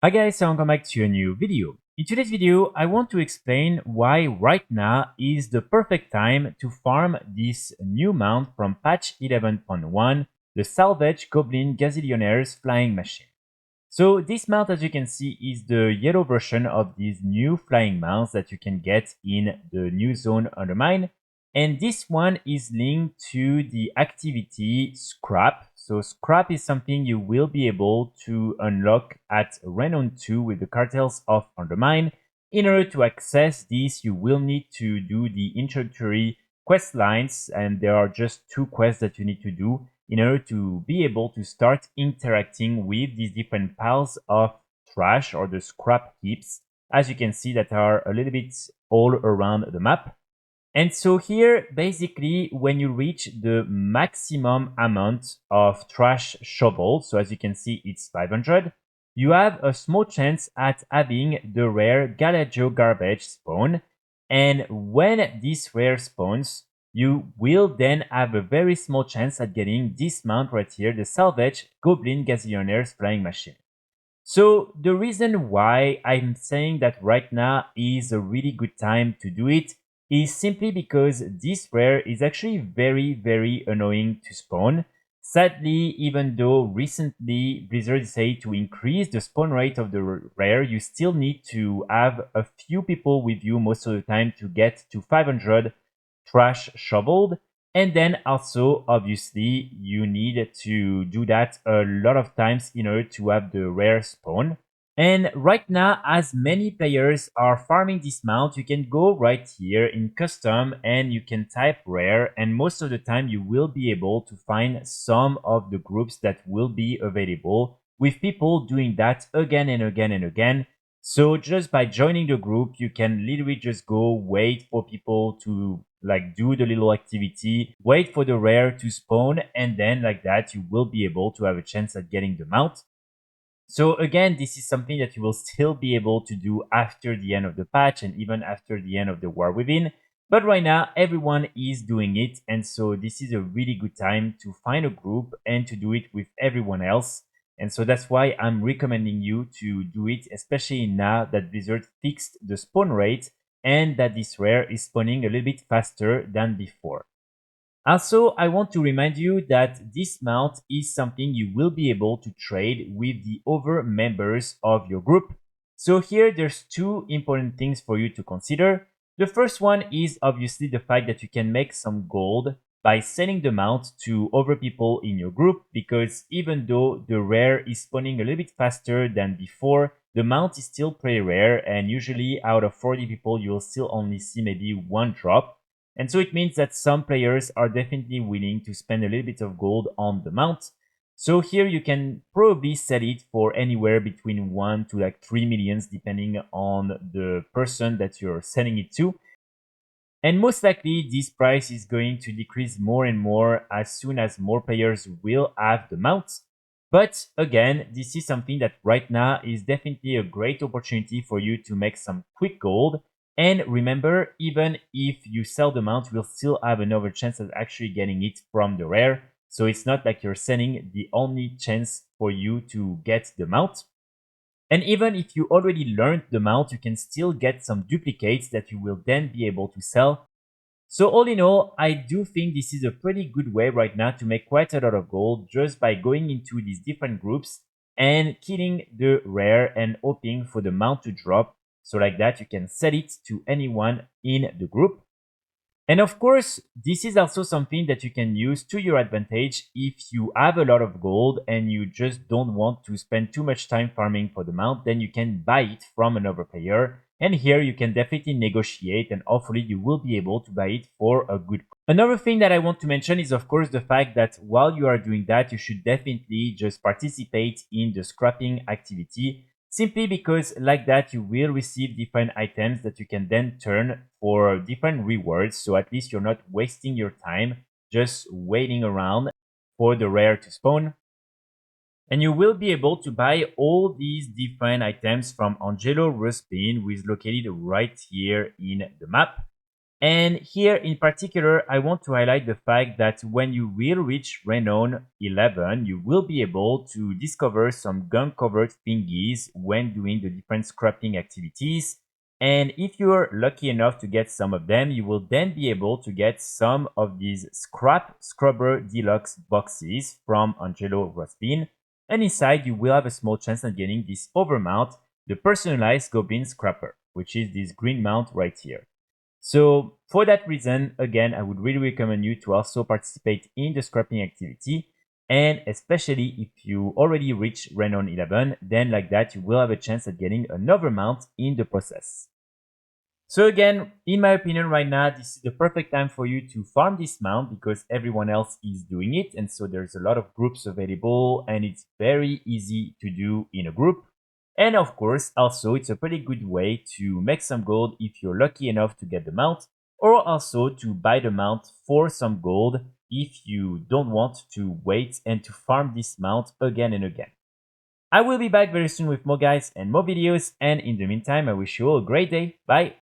Hi guys, so welcome back to a new video. In today's video, I want to explain why right now is the perfect time to farm this new mount from patch 11.1, the Salvaged Goblin Gazillionaire's flying machine. So this mount, as you can see, is the yellow version of these new flying mounts that you can get in the new zone Undermine. And this one is linked to the activity S.C.R.A.P. So S.C.R.A.P is something you will be able to unlock at Renown 2 with the cartels of Undermine. In order to access this, you will need to do the introductory quest lines, and there are just 2 quests that you need to do in order to be able to start interacting with these different piles of trash or the scrap heaps, as you can see, that are a little bit all around the map. And so here, basically, when you reach the maximum amount of trash shovels, so as you can see, it's 500, you have a small chance at having the rare Gallagio Garbage spawn. And when this rare spawns, you will then have a very small chance at getting this mount right here, the Salvaged Goblin Gazillionaire's flying machine. So the reason why I'm saying that right now is a really good time to do it is simply because this rare is actually very annoying to spawn. Sadly, even though recently Blizzard decided to increase the spawn rate of the rare, you still need to have a few people with you most of the time to get to 500 trash shoveled. And then also, obviously, you need to do that a lot of times in order to have the rare spawn. And right now, as many players are farming this mount, you can go right here in custom and you can type rare, and most of the time you will be able to find some of the groups that will be available with people doing that again and again and again. So just by joining the group, you can literally just go wait for people to do the little activity, wait for the rare to spawn, and then like that you will be able to have a chance at getting the mount. So again, this is something that you will still be able to do after the end of the patch and even after the end of the War Within. But right now, everyone is doing it, and so this is a really good time to find a group and to do it with everyone else. And so that's why I'm recommending you to do it, especially now that Blizzard fixed the spawn rate and that this rare is spawning a little bit faster than before. Also, I want to remind you that this mount is something you will be able to trade with the other members of your group. So here there's 2 important things for you to consider. The first one is obviously the fact that you can make some gold by selling the mount to other people in your group, because even though the rare is spawning a little bit faster than before, the mount is still pretty rare, and usually out of 40 people you'll still only see maybe 1 drop. And so it means that some players are definitely willing to spend a little bit of gold on the mount. So here you can probably sell it for anywhere between 1 to 3 millions depending on the person that you're selling it to. And most likely this price is going to decrease more and more as soon as more players will have the mount. But again, this is something that right now is definitely a great opportunity for you to make some quick gold. And remember, even if you sell the mount, you'll still have another chance at actually getting it from the rare. So it's not like you're selling the only chance for you to get the mount. And even if you already learned the mount, you can still get some duplicates that you will then be able to sell. So all in all, I do think this is a pretty good way right now to make quite a lot of gold just by going into these different groups and killing the rare and hoping for the mount to drop. So like that, you can sell it to anyone in the group. And of course, this is also something that you can use to your advantage if you have a lot of gold and you just don't want to spend too much time farming for the mount, then you can buy it from another player. And here you can definitely negotiate, and hopefully you will be able to buy it for a good price. Another thing that I want to mention is of course the fact that while you are doing that, you should definitely just participate in the scrapping activity. Simply because like that you will receive different items that you can then turn for different rewards. So at least you're not wasting your time just waiting around for the rare to spawn. And you will be able to buy all these different items from Angelo Ruspin, who is located right here in the map. And here in particular, I want to highlight the fact that when you will reach Renown 11, you will be able to discover some gun-covered thingies when doing the different scrapping activities. And if you're lucky enough to get some of them, you will then be able to get some of these Scrap Scrubber Deluxe boxes from Angelo Rospin. And inside, you will have a small chance at getting this overmount, the personalized Goblin Scrapper, which is this green mount right here. So for that reason, again, I would really recommend you to also participate in the scrapping activity. And especially if you already reach Renown 11, then like that, you will have a chance at getting another mount in the process. So again, in my opinion right now, this is the perfect time for you to farm this mount because everyone else is doing it. And so there's a lot of groups available and it's very easy to do in a group. And of course, also it's a pretty good way to make some gold if you're lucky enough to get the mount, or also to buy the mount for some gold if you don't want to wait and to farm this mount again and again. I will be back very soon with more guys and more videos, and in the meantime, I wish you all a great day. Bye!